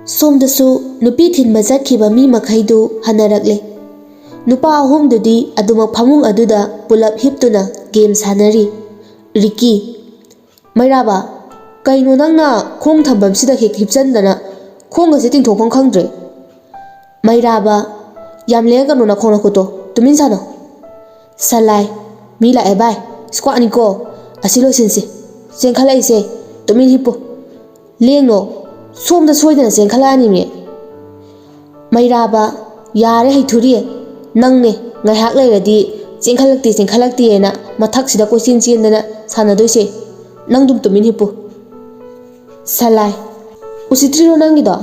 सोमदसु नुपी थिनबा चटखिबा मी मखैदु हनरकले नुपा अहुमदुदी अदुमक फमुंग अदुदा pull-up हिप्तुना game सानरी Ricky मैराबा कइनो नंगना खोंग थंबमसिदा हेक हिपचंदना खोंगसे तिंथोफम खंद्रे मैराबा याम लेगनो ना खोंग खुतो तुमिन सानो सलाई मी लाए बाय स्क्वाड निको असिलो सिनसे चेंखलाइसे तुमिन हिपो लेंगनो सोमदा सोइदना चेंखलानी मे मैराबा यारे हैथुरिए नंगने ngaihaak lairadi chengkhalakti ena mathaksida koichin chendana sanadoise nangdum tumin hipu salai usitriro nangido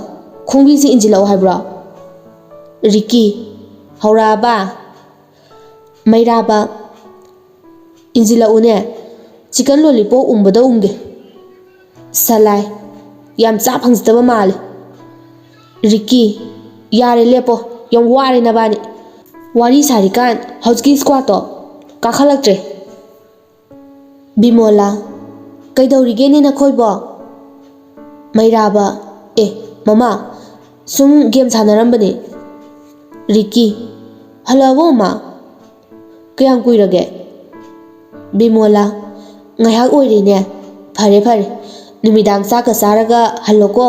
khongbi si injilau haibra Ricky hauraba mairaba injilau ne chicken lollipop umbada umge salai yam cha phangstaba male Ricky yare lepo yam ware na bani wari sarikan hauski squad to kakhalaktre Bimola kaidorige ni na khoibo Mairaba mama sum game sanarambani Ricky halabo ma kayam kuirage Bimola ngaihaak oirine phare phare numidang chaka saraga haloko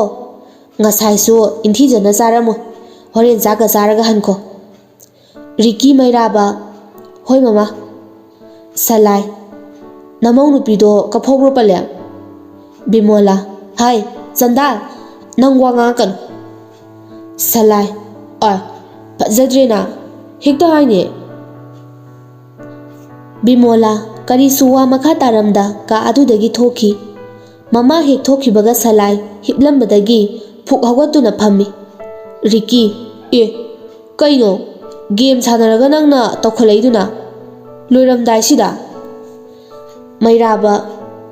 ngasai su inthijana saramo horen chaka saraga hanko Ricky Mairaba hoi mama salai namau nupido kaphobro pale Bimola hai Sandal nang wanga kan salai fajadrena hekta haine Bimola kari suwa makha taramda ka adudagi thoki mama hek thokibaga salai hiplambadagi phuk hawatuna phammi Ricky kaino game sanaraga nangna tokholeiduna loiramdai sida Mairaba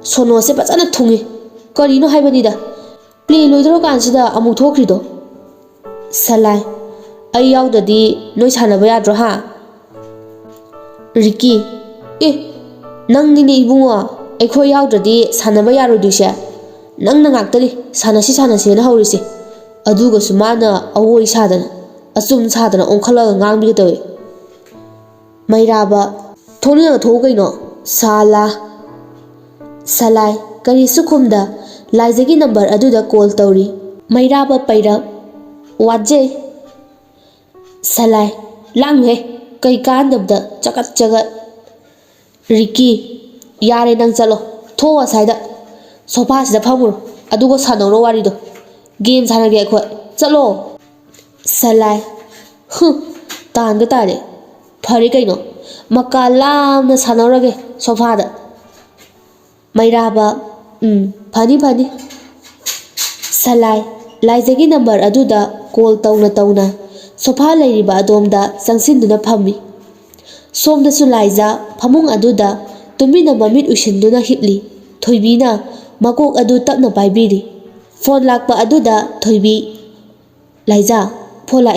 sono se pachana thungi karino haibanida play loidro kansida amu thokrido salai ai yaudadi noi sanaba yadro ha Ricky nangni ne ibungo aiko yaudadi sanaba yarodise nangna ngaktari sanasi na haurise aduga sumana awoi sadana asum sadana onkhalaga ngangbi tawe Mairaba thonina thogaino sala salai kari sukhumda laizagi number aduda call tauri Mairaba paira wajje salai langhe kai kandabda chagat Ricky yare nang chalo thowa saida sofa sida phamuro adugo sanoro warido game sanage khoi chalo salai tanga tare phari kaino makalam na sanorage sofa da Mairaba phani salai laizagi number aduda call tauna sofa lairiba adomda sangsin phammi somda su laiza phamung aduda tumina mamit usinduna hipli thoibina makok adu tapna paibiri phone lakpa aduda thoibi laiza phola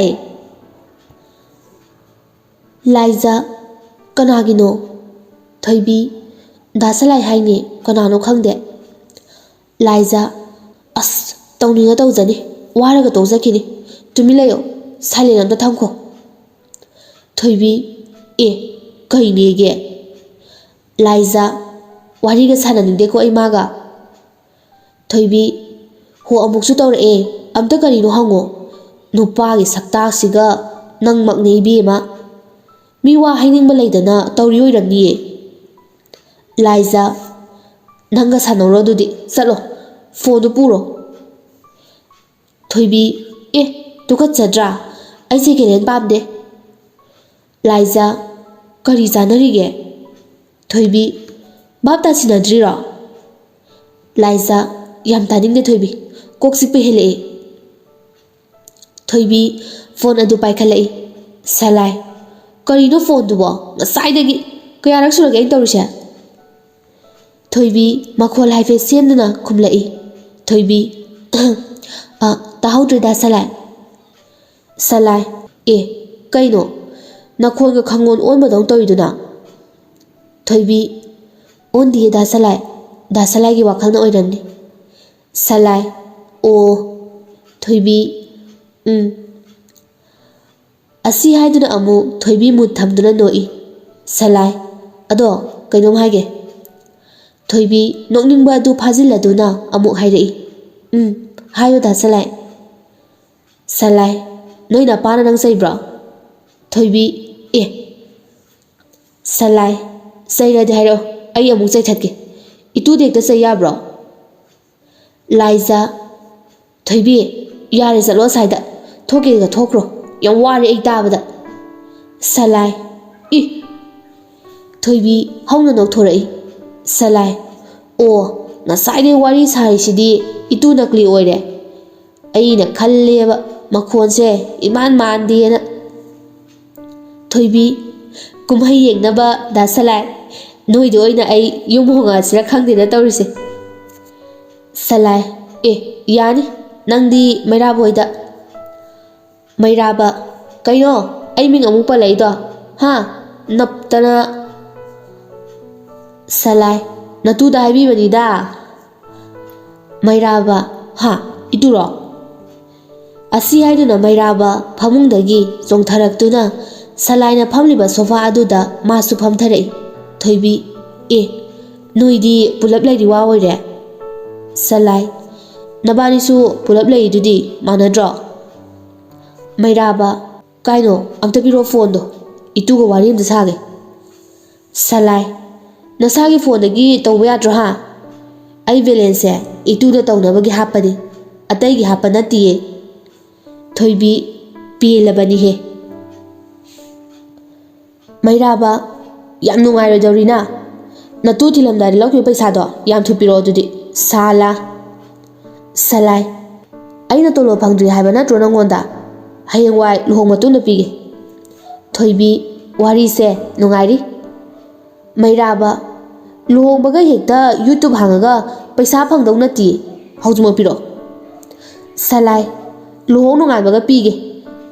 laiza kanagino thoibi dasalai haine kanano khangde laiza tawninga tawjani waraga tawjakini tumi layo silent amta thamko thoibi kainege laiza wariga sananinde ko imaga thoibi ho amuksu tawre amta karino hango nupa gi sakta siga nang maknei bi ma miwa hainingba leidana tawri oiramni Laiza nanga sanoro dudi chalo phone puro thoibi tukat chadra aise kelen pamde Laiza kari janarige thoibi babta sinadrira Laiza yam taningne thoibi koksik pe hele thoibi phone adu paikhalai salai karino phone dubo ngasai kayarak surage ain tawrise thoibi makhol haife semduna khumlai thoibi tahaudrida salai kaino nakhonga khangon onbadong toiduna thoibi ondiye da salai gi wakhalna oiramni salai ꯊꯣꯏꯕꯤ ꯑꯁꯤ ꯍꯥꯏꯗꯨꯅ ꯑꯃꯨꯛ ꯊꯣꯏꯕꯤ ꯃꯨꯠ ꯊꯝꯗꯨꯅ ꯅꯣꯛꯏ꯫ ꯁꯂꯥꯏ ꯑꯗꯣ ꯀꯩꯅꯣꯝ ꯍꯥꯏꯒꯦ꯫ ꯊꯣꯏꯕꯤ ꯅꯣꯛꯅꯤꯡꯕ ꯑꯗꯨ ꯐꯥꯖꯤꯜꯂꯗꯨꯅ ꯑꯃꯨꯛ ꯍꯥꯏꯔꯛꯏ꯫ ꯍꯥꯏꯌꯨ ꯗꯥ ꯁꯂꯥꯏ꯫ ꯁꯂꯥꯏ ꯅꯣꯏ ꯅꯄꯥꯅ ꯅꯪ ꯆꯩꯕ꯭ꯔꯣ? ꯊꯣꯏꯕꯤ ꯁꯂꯥꯏ ꯆꯩꯔꯗꯤ ꯍꯥꯏꯔꯛꯑꯣ ꯑꯩ ꯑꯃꯨꯛ ꯆꯩꯊꯠꯀꯦ꯫ ꯏꯇꯨꯗ ꯍꯦꯛꯇ ꯆꯩ ꯌꯥꯕ꯭ꯔꯣ? ꯂꯥꯏꯖꯥ ꯊꯣꯏꯕꯤ ꯌꯥꯔꯦ ꯆꯠꯂꯣ ꯑꯁꯥꯏꯗ ꯊꯣꯛꯀꯦꯒ ꯊꯣꯛꯈ꯭ꯔꯣ ꯌꯥꯝ ꯋꯥꯔꯦ ꯑꯩ ꯇꯥꯕꯗ꯫ ꯁꯂꯥꯏ ꯊꯣꯏꯕꯤ ꯍꯧꯅ ꯅꯣꯛꯊꯣꯔꯛꯏ꯫ ꯁꯂꯥꯏ ꯑꯣ ꯉꯁꯥꯏꯗꯩ ꯋꯥꯔꯤ ꯁꯥꯔꯤꯁꯤꯗꯤ ꯏꯇꯨ ꯅꯀꯂꯤ ꯑꯣꯏꯔꯦ꯫ ꯑꯩꯅ ꯈꯜꯂꯦꯕ ꯃꯈꯣꯟꯁꯦ ꯏꯃꯥꯟ ꯃꯥꯟꯗꯦꯅ꯫ ꯊꯣꯏꯕꯤ ꯀꯨꯝꯍꯩ ꯌꯦꯡꯅꯕ ꯗꯥ ꯁꯂꯥꯏ ꯅꯣꯏꯗ ꯑꯣꯏꯅ ꯑꯩ ꯌꯨꯝ ꯍꯣꯡꯉꯛꯑꯁꯤꯔ ꯈꯪꯗꯦꯅ ꯇꯧꯔꯤꯁꯦ꯫ ꯁꯂꯥꯏ ꯌꯥꯅꯤ ꯅꯪꯗꯤ ꯃꯩꯔꯥꯕ ꯍꯣꯏꯗ꯫ ꯃꯩꯔꯥꯕ ꯀꯩꯅꯣ ꯑꯩ ꯃꯤꯡ ꯑꯃꯨꯛ ꯄꯜꯂꯛꯏꯗꯣ ꯅꯞꯇꯅ꯫ ꯁꯂꯥꯏ ꯅꯇꯨꯗ ꯍꯥꯏꯕꯤꯕꯅꯤꯗ꯫ ꯃꯩꯔꯥꯕ ꯏꯇꯨꯔꯣ? ꯑꯁꯤ ꯍꯥꯏꯗꯨꯅ ꯃꯩꯔꯥꯕ ꯐꯃꯨꯡꯗꯒꯤ ꯆꯣꯡꯊꯔꯛꯇꯨꯅ ꯁꯂꯥꯏꯅ ꯐꯝꯂꯤꯕ ꯁꯣꯐꯥ ꯑꯗꯨꯗ ꯃꯥꯁꯨ ꯐꯝꯊꯔꯛꯏ꯫ ꯊꯣꯏꯕꯤ ꯅꯣꯏꯗꯤ ꯄꯨꯂꯞ ꯂꯩꯔꯤ ꯋꯥ ꯑꯣꯏꯔꯦ꯫ ꯁꯂꯥꯏ ꯅꯕꯥꯅꯤꯁꯨ ꯄꯨꯂꯞ ꯂꯩꯔꯤꯗꯨꯗꯤ ꯃꯥꯟꯅꯗ꯭ꯔꯣ? ꯃꯩꯔꯥꯕ ꯀꯥꯏꯅꯣ ꯑꯝꯇ ꯄꯤꯔꯛꯑꯣ ꯐꯣꯟꯗꯣ ꯏꯇꯨꯒ ꯋꯥꯔꯤ ꯑꯝꯇ ꯁꯥꯒꯦ꯫ ꯁꯂꯥꯏ ꯅꯁꯥꯒꯤ ꯐꯣꯟꯗꯒꯤ ꯇꯧꯕ ꯌꯥꯗ꯭ꯔꯣ ꯑꯩ ꯕꯦꯂꯦꯟꯁꯁꯦ ꯏꯇꯨꯗ ꯇꯧꯅꯕꯒꯤ ꯍꯥꯞꯄꯅꯤ ꯑꯇꯩꯒꯤ ꯍꯥꯞꯄ ꯅꯠꯇꯤꯌꯦ꯫ ꯊꯣꯏꯕꯤ ꯄꯦꯜꯂꯕꯅꯤꯍꯦ꯫ ꯃꯩꯔꯥꯕ ꯌꯥꯝ ꯅꯨꯡꯉꯥꯏꯔꯣꯏꯗꯧꯔꯤꯅ ꯅꯇꯨ ꯊꯤꯜꯂꯝꯗꯥꯏꯗ ꯂꯧꯈꯤꯕ ꯄꯩꯁꯥꯗꯣ ꯌꯥꯝ ꯊꯨꯄꯤꯔꯛꯑꯣ ꯑꯗꯨꯗꯤ ꯁꯥꯂꯥ꯫ ꯁꯂꯥꯏ ꯑꯩꯅ ꯇꯣꯂꯣꯞ ꯐꯪꯗ꯭ꯔꯤ ꯍꯥꯏꯕ ꯅꯠꯇ꯭ꯔꯣ ꯅꯪꯉꯣꯟꯗ? ꯍꯌꯦꯡꯋꯥꯏ ꯂꯨꯍꯣꯡ ꯃꯇꯨꯡꯗ ꯄꯤꯒꯦ꯫ ꯊꯣꯏꯕꯤ ꯋꯥꯔꯤꯁꯦ ꯅꯨꯡꯉꯥꯏꯔꯤ꯫ ꯃꯩꯔꯥꯕ ꯂꯨꯍꯣꯡꯕꯒ ꯍꯦꯛꯇ ꯌꯨꯇꯨꯕ ꯍꯥꯡꯉꯒ ꯄꯩꯁꯥ ꯐꯪꯗꯧ ꯅꯠꯇꯤꯌꯦ ꯍꯧꯖꯤꯛꯃꯛ ꯄꯤꯔꯛꯑꯣ꯫ ꯁꯂꯥꯏ ꯂꯨꯍꯣꯡ ꯅꯨꯡꯉꯥꯟꯕꯒ ꯄꯤꯒꯦ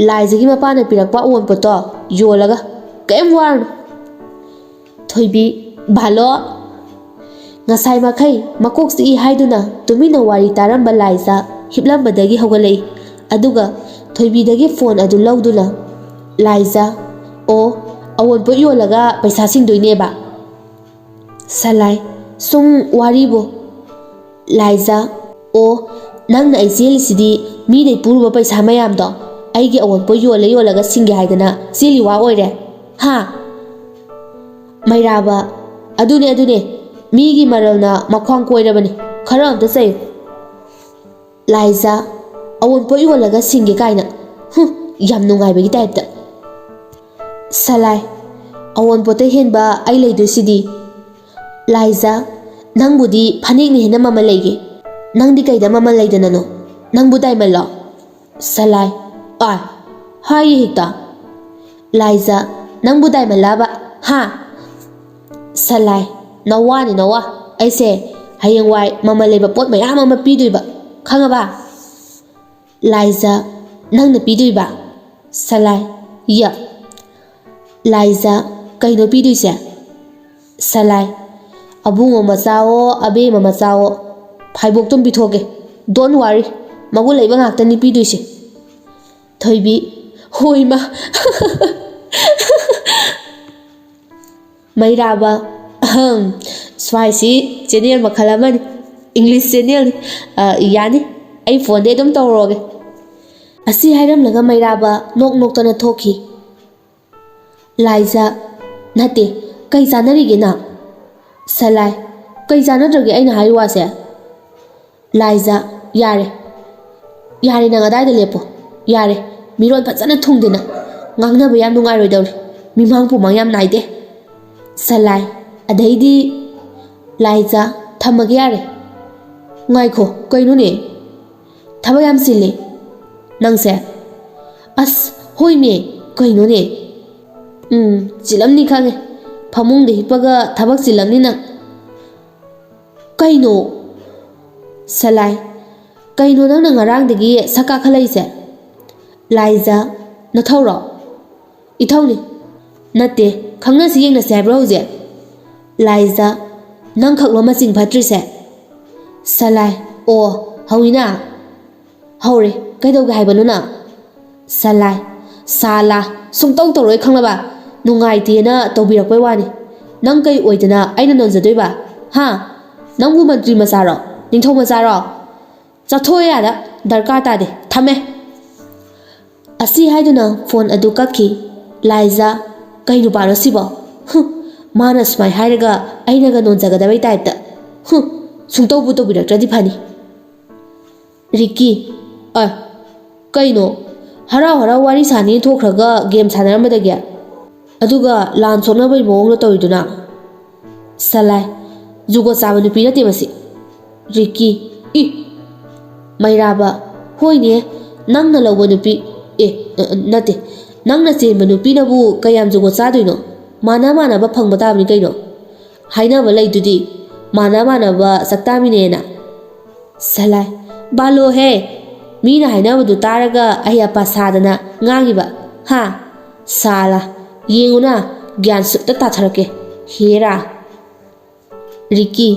ꯂꯥꯏꯖꯒꯤ ꯃꯄꯥꯅ ꯄꯤꯔꯛꯄ ꯑꯋꯣꯟꯄꯣꯠꯇꯣ ꯌꯣꯜꯂꯒ ꯀꯩꯝ ꯋꯥꯔꯨꯅꯨ꯫ ꯊꯣꯏꯕꯤ ꯚꯥꯂꯣ ꯉꯁꯥꯏ ꯃꯈꯩ ꯃꯀꯣꯛ ꯆꯤꯛꯏ ꯍꯥꯏꯗꯨꯅ ꯇꯨꯃꯤꯟꯅ ꯋꯥꯔꯤ ꯇꯥꯔꯝꯕ ꯂꯥꯏꯖ ꯍꯤꯞꯂꯝꯕꯗꯒꯤ ꯍꯧꯒꯠꯂꯛꯏ ꯑꯗꯨꯒ ꯊꯣꯏꯕꯤꯗꯒꯤ ꯐꯣꯟ ꯑꯗꯨ ꯂꯧꯗꯨꯅ ꯂꯥꯏꯖ ꯑꯋꯣꯟꯄꯣꯠ ꯌꯣꯜꯂꯒ ꯄꯩꯁꯥ ꯁꯤꯡꯗꯣꯏꯅꯦꯕ? ꯁꯂꯥꯏ ꯁꯨꯝ ꯋꯥꯔꯤꯕꯨ꯫ ꯂꯥꯏꯖ ꯅꯪꯅ ꯑꯩ ꯆꯦꯜꯂꯤꯁꯤꯗꯤ ꯃꯤꯗꯩ ꯄꯨꯔꯨꯕ ꯄꯩꯁꯥ ꯃꯌꯥꯝꯗꯣ ꯑꯩꯒꯤ ꯑꯋꯣꯟꯄꯣꯠ ꯌꯣꯜꯂꯒ ꯁꯤꯡꯒꯦ ꯍꯥꯏꯗꯅ ꯆꯦꯜꯂꯤ ꯋꯥ ꯑꯣꯏꯔꯦ ꯃꯩꯔꯥꯕ ꯑꯗꯨꯅꯦ ꯃꯤꯒꯤ ꯃꯔꯜꯅ ꯃꯈ꯭ꯋꯥꯡ ꯀꯣꯏꯔꯕꯅꯤ ꯈꯔ ꯑꯝꯇ ꯆꯩꯌꯨ꯫ ꯂꯥꯏꯖ ꯑꯋꯣꯟꯄꯣꯠ ꯌꯣꯜꯂꯒ ꯁꯤꯡꯒꯦ ꯀꯥꯏꯅ ꯌꯥꯝ ꯅꯨꯡꯉꯥꯏꯕꯒꯤ ꯇꯥꯏꯞꯇ꯫ ꯁꯂꯥꯏ ꯑꯋꯣꯟꯄꯣꯠꯇꯩ ꯍꯦꯟꯕ ꯑꯩ ꯂꯩꯗꯣꯏꯁꯤꯗꯤ꯫ ꯂꯥꯏꯖ ꯅꯪꯕꯨꯗꯤ ꯐꯅꯦꯛꯅ ꯍꯦꯟꯅ ꯃꯃꯜ ꯂꯩꯒꯦ ꯅꯪꯗꯤ ꯀꯩꯗ ꯃꯃꯜ ꯂꯩꯗꯅꯅꯣ ꯅꯪꯕꯨ ꯗꯥꯏꯃꯟꯂꯣ? ꯁꯂꯥꯏ ꯍꯥꯏꯌꯦ ꯍꯦꯛꯇ꯫ ꯂꯥꯏꯖ ꯅꯪꯕꯨ ꯗꯥꯏꯃꯟꯂꯕ ꯁꯂꯥꯏ ꯅꯋꯥꯅꯤ ꯅꯋꯥ ꯑꯩꯁꯦ ꯍꯌꯦꯡꯋꯥꯏ ꯃꯃꯜ ꯂꯩꯕ ꯄꯣꯠ ꯃꯌꯥꯝ ꯑꯃ ꯄꯤꯗꯣꯏꯕ ꯈꯪꯉꯕ? ꯂꯥꯏꯖ ꯅꯪꯅ ꯄꯤꯗꯣꯏꯕ? ꯁꯂꯥꯏ ꯂꯥꯏꯖ ꯀꯩꯅꯣ ꯄꯤꯗꯣꯏꯁꯦ? ꯁꯂꯥꯏ ꯑꯕꯨꯡꯉꯣ ꯃꯆꯥꯋꯣ ꯑꯕꯦꯝꯃ ꯃꯆꯥꯋꯣ ꯐꯥꯏꯕꯣꯛꯇꯨꯝ ꯄꯤꯊꯣꯛꯀꯦ ꯗꯣꯟ ꯋꯥꯔꯤ ꯃꯒꯨꯟ ꯂꯩꯕ ꯉꯥꯛꯇꯅꯤ ꯄꯤꯗꯣꯏꯁꯦ꯫ ꯊꯣꯏꯕꯤ ꯍꯣꯏꯃ ꯃꯩꯔꯥꯕ ꯁ꯭ꯋꯥꯏꯁꯤ ꯆꯦꯅꯦꯜ ꯃꯈꯜ ꯑꯃꯅꯤ ꯏꯪꯂꯤꯁ ꯆꯦꯅꯦꯜꯅꯤ ꯌꯥꯅꯤ ꯑꯩ ꯐꯣꯟꯗꯩ ꯑꯗꯨꯝ ꯇꯧꯔꯛꯑꯒꯦ꯫ ꯑꯁꯤ ꯍꯥꯏꯔꯝꯂꯒ ꯃꯩꯔꯥꯕ ꯅꯣꯛꯇꯅ ꯊꯣꯛꯈꯤ꯫ ꯂꯥꯏꯖ ꯅꯠꯇꯦ ꯀꯩ ꯆꯥꯟꯅꯔꯤꯒꯦ ꯅꯪ? ꯁꯂꯥꯏ ꯀꯩ ꯆꯥꯟꯅꯗ꯭ꯔꯒꯦ ꯑꯩꯅ ꯍꯥꯏꯔꯤ ꯋꯥꯁꯦ? ꯂꯥꯏꯖ ꯌꯥꯔꯦ ꯅꯪ ꯑꯗꯥꯏꯗ ꯂꯦꯞꯄꯣ ꯌꯥꯔꯦ ꯃꯤꯔꯣꯜ ꯐꯖꯅ ꯊꯨꯡꯗꯦ ꯅꯪ ꯉꯥꯡꯅꯕ ꯌꯥꯝ ꯅꯨꯡꯉꯥꯏꯔꯣꯏꯗꯧꯔꯤ ꯃꯤꯃꯥꯡ ꯄꯨꯃꯥꯡ ꯌꯥꯝ ꯅꯥꯏꯗꯦ꯫ ꯁꯂꯥꯏ ꯑꯗꯩꯗꯤ ꯂꯥꯏꯖ ꯊꯝꯃꯒꯦ ꯌꯥꯔꯦ꯫ ꯉꯥꯏꯈꯣ ꯀꯩꯅꯣꯅꯦ ꯊꯕꯛ ꯌꯥꯝ ꯆꯤꯜꯂꯦ ꯅꯪꯁꯦ? ꯑꯁ ꯍꯣꯏꯅꯦ ꯀꯩꯅꯣꯅꯦ ꯆꯤꯜꯂꯝꯅꯤ ꯈꯪꯉꯦ ꯐꯃꯨꯡꯗ ꯍꯤꯞꯄꯒ ꯊꯕꯛ ꯆꯤꯜꯂꯝꯅꯤ ꯅꯪ꯫ ꯀꯩꯅꯣ? ꯁꯂꯥꯏ ꯀꯩꯅꯣ ꯅꯪꯅ ꯉꯔꯥꯡꯗꯒꯤ ꯁꯛ ꯀꯥꯈꯠꯂꯛꯏꯁꯦ? ꯂꯥꯏꯖ ꯅꯊꯧꯔꯣ? ꯏꯊꯧꯅꯤ꯫ ꯅꯠꯇꯦ ꯈꯪꯅꯁꯤ ꯌꯦꯡꯅꯁꯤ ꯍꯥꯏꯕ꯭ꯔꯣ ꯍꯧꯖꯤꯛ? ꯂꯥꯏꯖ ꯅꯪꯈꯛꯂꯣ ꯃꯆꯤꯡ ꯐꯠꯇ꯭ꯔꯤꯁꯦ? ꯁꯂꯥꯏ ꯍꯧꯏꯅ ꯍꯧꯔꯦ ꯀꯩꯗꯧꯒꯦ ꯍꯥꯏꯕꯅꯣꯅ ꯁꯂꯥꯏ ꯁꯥꯂꯥ ꯁꯨꯡꯇꯧ ꯇꯧꯔꯣꯏ ꯈꯪꯂꯕ ꯅꯨꯡꯉꯥꯏꯇꯦꯅ ꯇꯧꯕꯤꯔꯛꯄꯩ ꯋꯥꯅꯤ ꯅꯪ ꯀꯩ ꯑꯣꯏꯗꯅ ꯑꯩꯅ ꯅꯣꯟꯖꯗꯣꯏꯕ ꯍꯥ ꯅꯪꯕꯨ ꯃꯟꯇ꯭ꯔꯤ ꯃꯆꯥꯔꯣ ꯅꯤꯡꯊꯧ ꯃꯆꯥꯔꯣ ꯆꯠꯊꯣꯛꯑꯦ ꯌꯥꯗ ꯗꯔꯀꯥꯔ ꯇꯥꯗꯦ ꯊꯝꯃꯦ ꯑꯁꯤ ꯍꯥꯏꯗꯨꯅ ꯐꯣꯟ ꯑꯗꯨ ꯀꯛꯈꯤ ꯂꯥꯏꯖꯥ ꯀꯩ ꯅꯨꯄꯥꯅꯣ ꯁꯤꯕꯣ ꯃꯥꯅ ꯁꯨꯃꯥꯏ ꯍꯥꯏꯔꯒ ꯑꯩꯅꯒ ꯅꯣꯟꯖꯒꯗꯕꯩ ꯇꯥꯏꯞꯇ ꯁꯨꯡꯇꯧꯕꯨ ꯇꯧꯕꯤꯔꯛꯇ꯭ꯔꯗꯤ ꯐꯅꯤ ꯔꯤꯛꯀꯤ ꯀꯩꯅꯣ ꯍꯔꯥꯎ ꯍꯔꯥꯎ ꯋꯥꯔꯤ ꯁꯥꯅꯤ ꯊꯣꯛꯈ꯭ꯔꯒ ꯒꯦꯝ ꯁꯥꯟꯅꯔꯝꯕꯗꯒꯤ ꯑꯗꯨꯒ ꯂꯥꯟ ꯁꯣꯛꯅꯕꯩ ꯃꯑꯣꯡꯗ ꯇꯧꯔꯤꯗꯨꯅ ꯁꯂꯥꯏ ꯖꯨꯒꯣꯠ ꯆꯥꯕ ꯅꯨꯄꯤ ꯅꯠꯇꯦ ꯃꯁꯤ ꯔꯤꯛꯀꯤ ꯃꯩꯔꯥꯕ ꯍꯣꯏꯅꯦ ꯅꯪꯅ ꯂꯧꯕ ꯅꯨꯄꯤ ꯅꯠꯇꯦ ꯅꯪꯅ ꯆꯦꯟꯕ ꯅꯨꯄꯤꯅꯕꯨ ꯀꯌꯥꯝ ꯖꯨꯒꯣꯠ ꯆꯥꯗꯣꯏꯅꯣ ꯃꯥꯟꯅꯕ ꯐꯪꯕ ꯇꯥꯕꯅꯤ ꯀꯩꯅꯣ ꯍꯥꯏꯅꯕ ꯂꯩꯗꯨꯗꯤ ꯃꯥꯟꯅꯕ ꯆꯥꯛꯇꯥꯃꯤꯟꯅꯩꯅ ꯁꯂꯥꯏ ꯕꯥꯂꯣꯍꯦ ꯃꯤꯅ ꯍꯥꯏꯅꯕꯗꯨ ꯇꯥꯔꯒ ꯑꯩ ꯑꯄꯥ ꯁꯥꯗꯅ ꯉꯥꯡꯉꯤꯕ ꯍꯥ ꯁꯥꯂꯥ ꯌꯦꯡꯉꯨꯅ ꯒ꯭ꯌꯥꯟ ꯁꯨꯠꯇ ꯇꯥꯊꯔꯛꯀꯦ ꯍꯦꯔꯥ ꯔꯤꯛꯀꯤ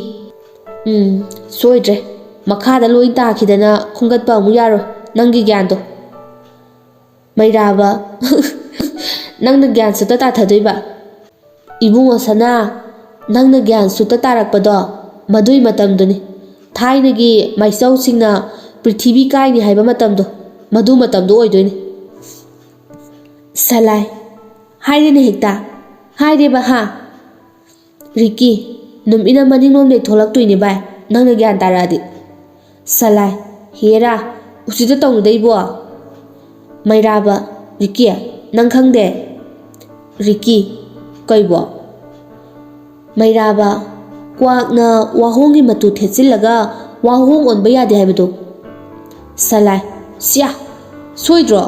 ꯁꯣꯏꯗ꯭ꯔꯦ ꯃꯈꯥꯗ ꯂꯣꯏ ꯇꯥꯈꯤꯗꯅ ꯈꯨꯝꯒꯠꯄ ꯑꯃꯨꯛ ꯌꯥꯔꯣꯏ ꯅꯪꯒꯤ ꯒ꯭ꯌꯥꯟꯗꯣ ꯃꯩꯔꯥꯕ ꯅꯪꯅ ꯒ꯭ꯌꯥꯟ ꯁꯨꯠꯇ ꯇꯥꯊꯗꯣꯏꯕ ꯏꯕꯨꯡꯉꯣ ꯁꯅꯥ ꯅꯪꯅ ꯒ꯭ꯌꯥꯟ ꯁꯨꯠꯇ ꯇꯥꯔꯛꯄꯗꯣ ꯃꯗꯨꯏ ꯃꯇꯝꯗꯨꯅꯤ ꯊꯥꯏꯅꯒꯤ ꯃꯥꯏꯆꯧꯁꯤꯡꯅ ꯄ꯭ꯔꯤꯊꯤꯕꯤ ꯀꯥꯏꯅꯤ ꯍꯥꯏꯕ ꯃꯇꯝꯗꯣ ꯃꯗꯨ ꯃꯇꯝꯗꯣ ꯑꯣꯏꯗꯣꯏꯅꯤ ꯁꯂꯥꯏ ꯍꯥꯏꯔꯦꯅꯦ ꯍꯦꯛꯇ ꯍꯥꯏꯔꯦꯕ ꯍꯥ ꯔꯤꯛꯀꯤ ꯅꯨꯃꯤꯠꯅ ꯃꯅꯤꯡꯂꯣꯝꯗꯩ ꯊꯣꯛꯂꯛꯇꯣꯏꯅꯦ ꯚꯥꯏ ꯅꯪꯅ ꯒ꯭ꯌꯥꯟ ꯇꯥꯔꯛꯑꯗꯤ ꯁꯂꯥꯏ ꯍꯦꯔꯥ ꯎꯁꯤꯗ ꯇꯧꯅꯨꯗꯩꯕꯣ ꯃꯩꯔꯥꯕ ꯔꯤꯛꯀꯤ ꯅꯪ ꯈꯪꯗꯦ ꯔꯤꯛꯀꯤ ꯀꯩꯕꯣ ꯃꯩꯔꯥꯕ ꯀ꯭ꯋꯥꯛꯅ ꯋꯥꯍꯣꯡꯒꯤ ꯃꯇꯨ ꯊꯦꯠꯆꯤꯜꯂꯒ ꯋꯥꯍꯣꯡ ꯑꯣꯟꯕ ꯌꯥꯗꯦ ꯍꯥꯏꯕꯗꯣ ꯁꯂꯥꯏ ꯁꯤꯌꯥ ꯁꯣꯏꯗ꯭ꯔꯣ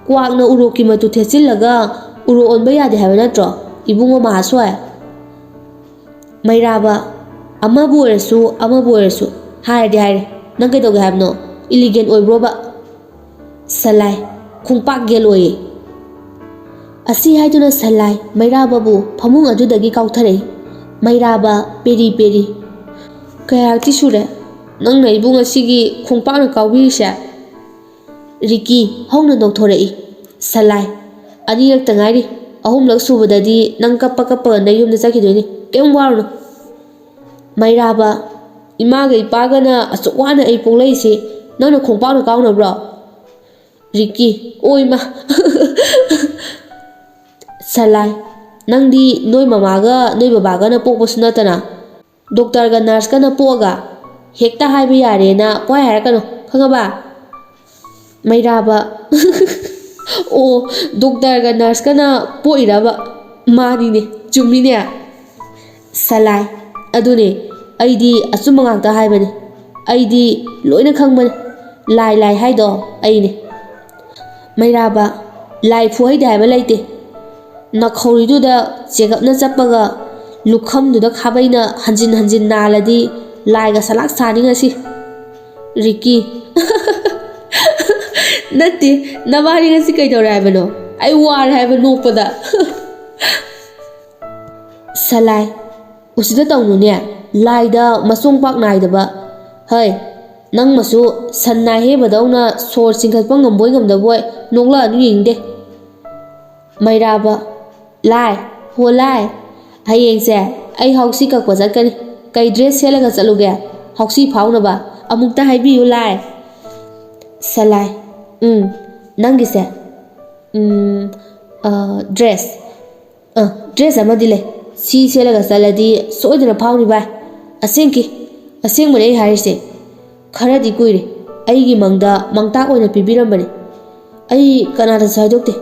ꯀ꯭ꯋꯥꯛꯅ ꯎꯔꯣꯛꯀꯤ ꯃꯇꯨ ꯊꯦꯠꯆꯤꯜꯂꯒ ꯎꯔꯣꯛ ꯑꯣꯟꯕ ꯌꯥꯗꯦ ꯍꯥꯏꯕ ꯅꯠꯇ꯭ꯔꯣ ꯏꯕꯨꯡꯉꯣ ꯃꯍꯥꯁꯣꯏ ꯃꯩꯔꯥꯕ ꯑꯃꯕꯨ ꯑꯣꯏꯔꯁꯨ ꯍꯥꯏꯔꯗꯤ ꯍꯥꯏꯔꯦ ꯅꯪ ꯀꯩꯗꯧꯒꯦ ꯍꯥꯏꯕꯅꯣ ꯏꯂꯤꯒꯦꯟ ꯑꯣꯏꯕ꯭ꯔꯣꯕ ꯁꯂꯥꯏ ꯈꯣꯡꯄꯥꯛ ꯒꯦꯜ ꯑꯣꯏꯌꯦ ꯑꯁꯤ ꯍꯥꯏꯗꯨꯅ ꯁꯂꯥꯏ ꯃꯩꯔꯥꯕꯕꯨ ꯐꯃꯨꯡ ꯑꯗꯨꯗꯒꯤ ꯀꯥꯎꯊꯔꯛꯏ ꯃꯩꯔꯥꯕ ꯄꯦꯔꯤ ꯄꯦꯔꯤ ꯀꯌꯥꯔꯛꯇꯤ ꯁꯨꯔꯦ ꯅꯪꯅ ꯑꯩꯕꯨ ꯉꯁꯤꯒꯤ ꯈꯣꯡꯄꯥꯛꯅ ꯀꯥꯎꯕꯤꯔꯤꯁꯦ ꯔꯤꯛꯀꯤ ꯍꯧꯅ ꯅꯣꯛꯊꯣꯔꯛꯏ ꯁꯂꯥꯏ ꯑꯅꯤꯔꯛꯇ ꯉꯥꯏꯔꯤ ꯑꯍꯨꯝꯂꯛ ꯁꯨꯕꯗꯗꯤ ꯅꯪ ꯀꯞꯄꯒ ꯅꯌꯨꯝꯗ ꯆꯠꯈꯤꯗꯣꯏꯅꯤ ꯀꯩꯝ ꯋꯥꯔꯨꯅꯨ ꯃꯩꯔꯥꯕ ꯏꯃꯥꯒ ꯏꯄꯥꯒꯅ ꯑꯁꯨꯛ ꯋꯥꯅ ꯑꯩ ꯄꯣꯛꯂꯛꯏꯁꯤ ꯅꯪꯅ ꯈꯣꯡꯄꯥꯛꯅ ꯀꯥꯎꯅꯕ꯭ꯔோ ꯔꯤꯛꯀꯤ ꯑꯣꯏꯃ ꯁꯂꯥꯏ ꯅꯪꯗꯤ ꯅꯣꯏ ꯃꯃꯥꯒ ꯅꯣꯏ ꯕꯕꯥꯒꯅ ꯄꯣꯛꯄꯁꯨ ꯅꯠꯇꯅ ꯗꯣꯛꯇꯔꯒ ꯅꯔꯁꯀꯅ ꯄꯣꯛꯑꯒ ꯍꯦꯛꯇ ꯍꯥꯏꯕ ꯌꯥꯔꯦꯅ ꯄꯪꯍꯥꯏ ꯍꯥꯏꯔꯛꯀꯅꯨ ꯈꯪꯉꯕ ꯃꯩꯔꯥꯕ ꯑꯣ ꯗꯣꯛꯇꯔꯒ ꯅꯔꯁꯀꯅ ꯄꯣꯛꯏꯔꯕ ꯃꯥꯅꯤꯅꯦ ꯆꯨꯝꯃꯤꯅꯦ ꯁꯂꯥꯏ ꯑꯗꯨꯅꯦ ꯑꯩꯗꯤ ꯑꯆꯨꯝꯕ ꯉꯥꯛꯇ ꯍꯥꯏꯕꯅꯤ ꯑꯩꯗꯤ ꯂꯣꯏꯅ ꯈꯪꯕꯅꯤ ꯂꯥꯏ ꯍꯥꯏꯗꯣ ꯑꯩꯅꯦ ꯃꯩꯔꯥꯕ ꯂꯥꯏ ꯐꯨꯍꯩꯗꯦ ꯍꯥꯏꯕ ꯂꯩꯇꯦ ꯅꯈꯧꯔꯤꯗꯨꯗ ꯆꯦꯒꯞꯅ ꯆꯞꯄꯒ ꯂꯨꯈꯝꯗꯨꯗ ꯈꯥꯕꯩꯅ ꯍꯟꯖꯤꯟ ꯅꯥꯜꯂꯗꯤ ꯂꯥꯏꯒ ꯁꯂꯥꯛ ꯁꯥꯅꯤ ꯉꯁꯤ ꯔꯤꯛꯀꯤ ꯅꯠꯇꯦ ꯅꯕꯥꯅꯤ ꯉꯁꯤ ꯀꯩꯗꯧꯔꯦ ꯍꯥꯏꯕꯅꯣ ꯑꯩ ꯋꯥꯔꯦ ꯍꯥꯏꯕ ꯅꯣꯛꯄꯗ ꯁꯂꯥꯏ ꯎꯁꯤꯗ ꯇꯧꯅꯨꯅꯦ ꯂꯥꯏꯗ ꯃꯆꯣꯡ ꯄꯥꯛ ꯅꯥꯏꯗꯕ ꯍꯩ ꯅꯪꯃꯁꯨ ꯁꯟ ꯅꯥꯏꯍꯦꯕꯗꯧꯅ ꯁꯣꯔ ꯆꯤꯡꯈꯠꯄ ꯉꯝꯕꯣꯏ ꯉꯝꯗꯕꯣꯏ ꯅꯣꯛꯂꯛꯑꯅꯨ ꯌꯦꯡꯅꯤꯡꯗꯦ ꯃꯩꯔꯥꯕ ꯂꯥꯏ ꯍꯣ ꯂꯥꯏ ꯍꯌꯦꯡꯁꯦ ꯑꯩ ꯍꯥꯎꯁꯤ ꯀꯛꯄ ꯆꯠꯀꯅꯤ ꯀꯩ ꯗ꯭ꯔꯦꯁ ꯁꯦꯠꯂꯒ ꯆꯠꯂꯨꯒꯦ ꯍꯥꯎꯁꯤ ꯐꯥꯎꯅꯕ ꯑꯃꯨꯛꯇ ꯍꯥꯏꯕꯤꯌꯨ ꯂꯥꯏ ꯁꯂꯥꯏ ꯅꯪꯒꯤꯁꯦ ꯗ꯭ꯔꯦꯁ ꯑꯃꯗꯤ ꯂꯩ ꯁꯤ ꯁꯦꯠꯂꯒ ꯆꯠꯂꯗꯤ ꯁꯣꯏꯗꯅ ꯐꯥꯎꯅꯤ ꯚꯥꯏ ꯑꯁꯦꯡꯕꯅꯤ ꯑꯩ ꯍꯥꯏꯔꯤꯁꯦ ꯈꯔꯗꯤ ꯀꯨꯏꯔꯦ ꯑꯩꯒꯤ ꯃꯪꯗ ꯃꯪꯇꯥꯛ ꯑꯣꯏꯅ ꯄꯤꯕꯤꯔꯝꯕꯅꯤ ꯑꯩ ꯀꯅꯥꯗꯁꯨ ꯍꯥꯏꯗꯣꯛꯇꯦ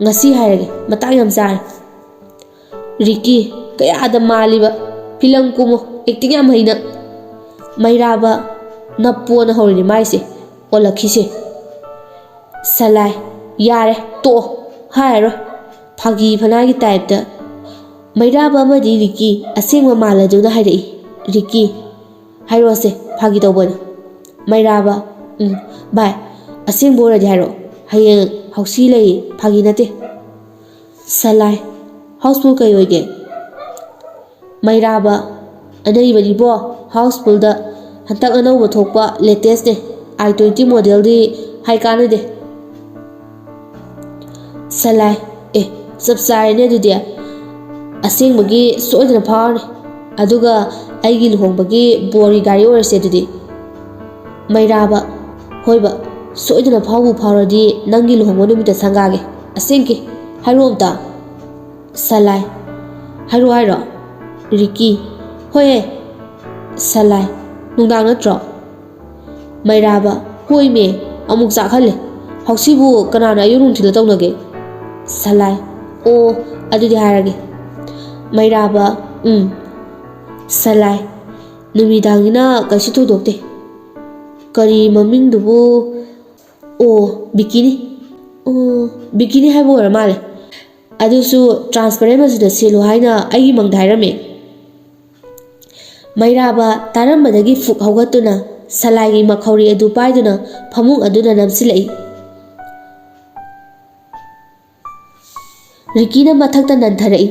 ꯉꯁꯤ ꯍꯥꯏꯔꯒꯦ ꯃꯇꯥꯡ ꯌꯥꯝ ꯆꯥꯔꯦ ꯔꯤꯛꯀꯤ ꯀꯌꯥꯗ ꯃꯥꯜꯂꯤꯕ ꯐꯤꯂꯝ ꯀꯨꯝꯃꯣ ꯑꯦꯛꯇꯤꯡ ꯌꯥꯝ ꯍꯩꯅ ꯃꯩꯔꯥꯕ ꯅꯞꯄꯣꯅ ꯍꯧꯔꯤꯅꯤ ꯃꯥꯏꯁꯦ ꯑꯣꯜꯂꯛꯈꯤꯁꯦ ꯁꯂꯥꯏ ꯌꯥꯔꯦ ꯇꯣꯛꯑꯣ ꯍꯥꯏꯔꯔꯣꯏ ꯐꯥꯒꯤ ꯐꯅꯥꯒꯤ ꯇꯥꯏꯞꯇ ꯃꯩꯔꯥꯕ ꯑꯃꯗꯤ ꯔꯤꯛꯀꯤ ꯑꯁꯦꯡꯕ ꯃꯥꯜꯂꯗꯨꯅ ꯍꯥꯏꯔꯛꯏ ꯔꯤꯛꯀꯤ ꯍꯥꯏꯔꯣꯁꯦ ꯐꯥꯒꯤ ꯇꯧꯕꯅꯤ ꯃꯩꯔꯥꯕ ꯚꯥꯏ ꯑꯁꯦꯡꯕ ꯑꯣꯏꯔꯗꯤ ꯍꯥꯏꯔꯛꯑꯣ ꯍꯌꯦꯡ ꯍꯥꯎꯁꯤ ꯂꯩꯌꯦ ꯐꯥꯒꯤ ꯅꯠꯇꯦ ꯁꯂꯥꯏ ꯍꯥꯎꯁꯐꯨꯜ ꯀꯩ ꯑꯣꯏꯒꯦ ꯃꯩꯔꯥꯕ ꯑꯅꯩꯕꯅꯤꯕꯣ ꯍꯥꯎꯁꯐꯨꯜꯗ ꯍꯟꯇꯛ ꯑꯅꯧꯕ ꯊꯣꯛꯄ ꯂꯦꯇꯦꯁꯅꯦ i20 ꯃꯣꯗꯦꯜꯗꯤ ꯍꯥꯏ ꯀꯥꯟꯅꯗꯦ ꯁꯂꯥꯏ ꯑꯦ ꯆꯞ ꯆꯥꯔꯦꯅꯦ ꯑꯗꯨꯗꯤ ꯑꯁꯦꯡꯕꯒꯤ ꯁꯣꯏꯗꯅ ꯐꯥꯎꯔꯅꯤ ꯑꯗꯨꯒ ꯑꯩꯒꯤ ꯂꯨꯍꯣꯡꯕꯒꯤ ꯕꯣꯔꯒꯤ ꯒꯥꯔꯤ ꯑꯣꯏꯔꯁꯦ ꯑꯗꯨꯗꯤ ꯃꯩꯔꯥꯕ ꯍꯣꯏꯕ ꯁꯣꯏꯗꯅ ꯐꯥꯎꯕꯨ ꯐꯥꯎꯔꯗꯤ ꯅꯪꯒꯤ ꯂꯨꯍꯣꯡꯕ ꯅꯨꯃꯤꯠꯇ ꯁꯪꯒꯥꯒꯦ ꯑꯁꯦꯡꯀꯤ ꯍꯥꯏꯔꯣ ꯑꯝꯇ ꯁꯂꯥꯏ ꯍꯥꯏꯔꯣ ꯍꯥꯏꯔꯣ ꯔꯤꯀꯤ ꯍꯣꯏꯍꯦ ꯁꯂꯥꯏ ꯅꯨꯡꯗꯥꯡ ꯅꯠꯇ꯭ꯔꯣ ꯃꯩꯔꯥꯕ ꯍꯣꯏꯃꯦ ꯑꯃꯨꯛ ꯆꯥꯛꯍꯜꯂꯦ ꯍꯧꯁꯤꯕꯨ ꯀꯅꯥꯅ ꯑꯌꯨꯛ ꯅꯨꯡꯊꯤꯜꯗ ꯇꯧꯅꯒꯦ ꯁꯂꯥꯏ ꯑꯣ ꯑꯗꯨꯗꯤ ꯍꯥꯏꯔꯒꯦ ꯃꯩꯔꯥꯕ ꯁꯂꯥꯏ ꯅꯨꯃꯤꯗꯥꯡꯅꯤꯅ ꯀꯩꯁꯨ ꯊꯣꯏꯗꯣꯛꯇꯦ ꯀꯔꯤ ꯃꯃꯤꯡꯗꯨꯕꯨ ꯑꯣ ꯕꯤꯀꯤꯅꯤ ꯑꯣ ꯕꯤꯀꯤꯅꯤ ꯍꯥꯏꯕ ꯑꯣꯏꯔ ꯃꯥꯜꯂꯦ ꯑꯗꯨꯁꯨ ꯇ꯭ꯔꯥꯟꯁꯄꯔꯦꯟ ꯃꯆꯨꯗ ꯁꯦꯠꯂꯨ ꯍꯥꯏꯅ ꯑꯩꯒꯤ ꯃꯪꯗ ꯍꯥꯏꯔꯝꯃꯦ ꯃꯩꯔꯥꯕ ꯇꯥꯔꯝꯕꯗꯒꯤ ꯐꯨꯛ ꯍꯧꯒꯠꯇꯨꯅ ꯁꯂꯥꯏꯒꯤ ꯃꯈꯧꯔꯤ ꯑꯗꯨ ꯄꯥꯏꯗꯨꯅ ꯐꯃꯨꯡ ꯑꯗꯨꯗ ꯅꯝꯁꯤꯜꯂꯛꯏ ꯔꯤꯀꯤꯅ ꯃꯊꯛꯇ ꯅꯟꯊꯔꯛꯏ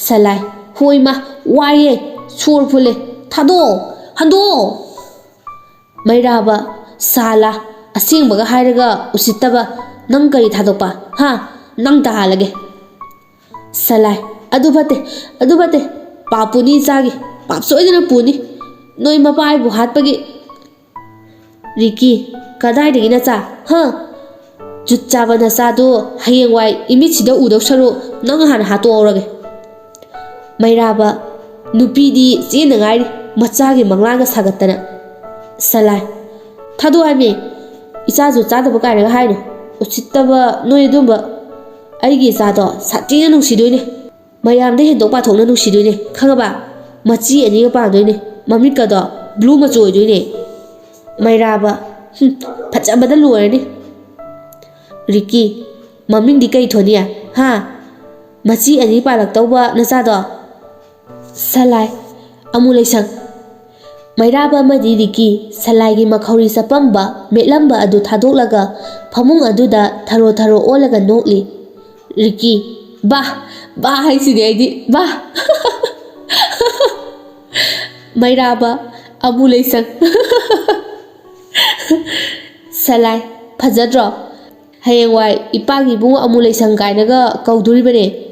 ꯁꯂꯥꯏ ꯍꯣꯏꯃ ꯋꯥꯏꯌꯦ ꯁꯣꯔ ꯐꯨꯜꯂꯦ ꯊꯥꯗꯣꯛꯑꯣ ꯍꯟꯗꯣꯛꯑꯣ ꯃꯩꯔꯥꯕ ꯁꯥꯂꯥ ꯑꯁꯦꯡꯕꯒ ꯍꯥꯏꯔꯒ ꯎꯁꯤꯠꯇꯕ ꯅꯪ ꯀꯔꯤ ꯊꯥꯗꯣꯛꯄ ꯍꯥ ꯅꯪ ꯇꯥꯍꯜꯂꯒꯦ ꯁꯂꯥꯏ ꯑꯗꯨ ꯐꯠꯇꯦ ꯄꯥꯞ ꯄꯨꯅꯤ ꯏꯆꯥꯒꯤ ꯄꯥꯞ ꯁꯣꯏꯗꯅ ꯄꯨꯅꯤ ꯅꯣꯏ ꯃꯄꯥ ꯑꯩꯕꯨ ꯍꯥꯠꯄꯒꯤ ꯔꯤꯀꯤ ꯀꯗꯥꯏꯗꯒꯤ ꯅꯆꯥ ꯖꯨꯠ ꯆꯥꯕ ꯅꯆꯥꯗꯣ ꯍꯌꯦꯡꯋꯥꯏ ꯏꯃꯤꯠꯁꯤꯗ ꯎꯗꯧ ꯁꯔꯨꯛ ꯅꯪ ꯍꯥꯟꯅ ꯍꯥꯠꯇꯣꯛꯍꯧꯔꯒꯦ ꯃꯩꯔꯥꯕ ꯅꯨꯄꯤꯗꯤ ꯆꯦꯟꯅ ꯉꯥꯏꯔꯤ ꯃꯆꯥꯒꯤ ꯃꯪꯂꯥꯟꯒ ꯁꯥꯒꯠꯇꯅ ꯁꯂꯥꯏ ꯊꯥꯗꯣꯛ ꯍꯥꯏꯃꯤ ꯏꯆꯥꯁꯨ ꯆꯥꯗꯕ ꯀꯥꯏꯅꯒ ꯍꯥꯏꯅꯨ ꯎꯁꯤꯠꯇꯕ ꯅꯣꯏ ꯑꯗꯨꯝꯕ ꯑꯩꯒꯤ ꯏꯆꯥꯗꯣ ꯁꯥꯊꯤꯅ ꯅꯨꯡꯁꯤꯗꯣꯏꯅꯦ ꯃꯌꯥꯝꯗ ꯍꯦꯟꯗꯣꯛ ꯄꯥꯊꯣꯛꯅ ꯅꯨꯡꯁꯤꯗꯣꯏꯅꯦ ꯈꯪꯉꯕ ꯃꯆꯤ ꯑꯅꯤꯒ ꯄꯥꯟꯗꯣꯏꯅꯦ ꯃꯃꯤꯠꯀꯗꯣ ꯕ꯭ꯂꯨ ꯃꯆꯨ ꯑꯣꯏꯗꯣꯏꯅꯦ ꯃꯩꯔꯥꯕ ꯐꯖꯕꯗ ꯂꯣꯏꯔꯅꯤ ꯔꯤꯀꯤ ꯃꯃꯤꯡꯗꯤ ꯀꯩ ꯊꯣꯅꯤ ꯃꯆꯤ ꯑꯅꯤ ꯄꯥꯜꯂꯛꯇꯧꯕ ꯅꯆꯥꯗꯣ ꯁꯂꯥꯏ ꯑꯃꯨꯂꯩꯁꯪ ꯃꯩꯔꯥꯕ ꯑꯃꯗꯤ ꯔꯤꯀꯤ ꯁꯂꯥꯏꯒꯤ ꯃꯈꯧꯔꯤ ꯆꯞꯄꯝꯕ ꯃꯦꯠꯂꯝꯕ ꯑꯗꯨ ꯊꯥꯗꯣꯛꯂꯒ ꯐꯃꯨꯡ ꯑꯗꯨꯗ ꯊꯔꯣ ꯊꯔꯣ ꯑꯣꯜꯂꯒ ꯅꯣꯛꯂꯤ ꯔꯤꯀꯤ ꯕꯥ ꯍꯥꯏꯁꯤꯅꯦ ꯑꯩꯗꯤ ꯕꯥ ꯃꯩꯔꯥꯕ ꯑꯃꯨꯂꯩꯁꯪ ꯁꯂꯥꯏ ꯐꯖꯗ꯭ꯔꯣ ꯍꯌꯦꯡꯋꯥꯏ ꯏꯄꯥꯒꯤ ꯏꯕꯨꯡ ꯑꯃꯨꯂꯩꯁꯪ ꯀꯥꯏꯅꯒ ꯀꯧꯗꯣꯔꯤꯕꯅꯦ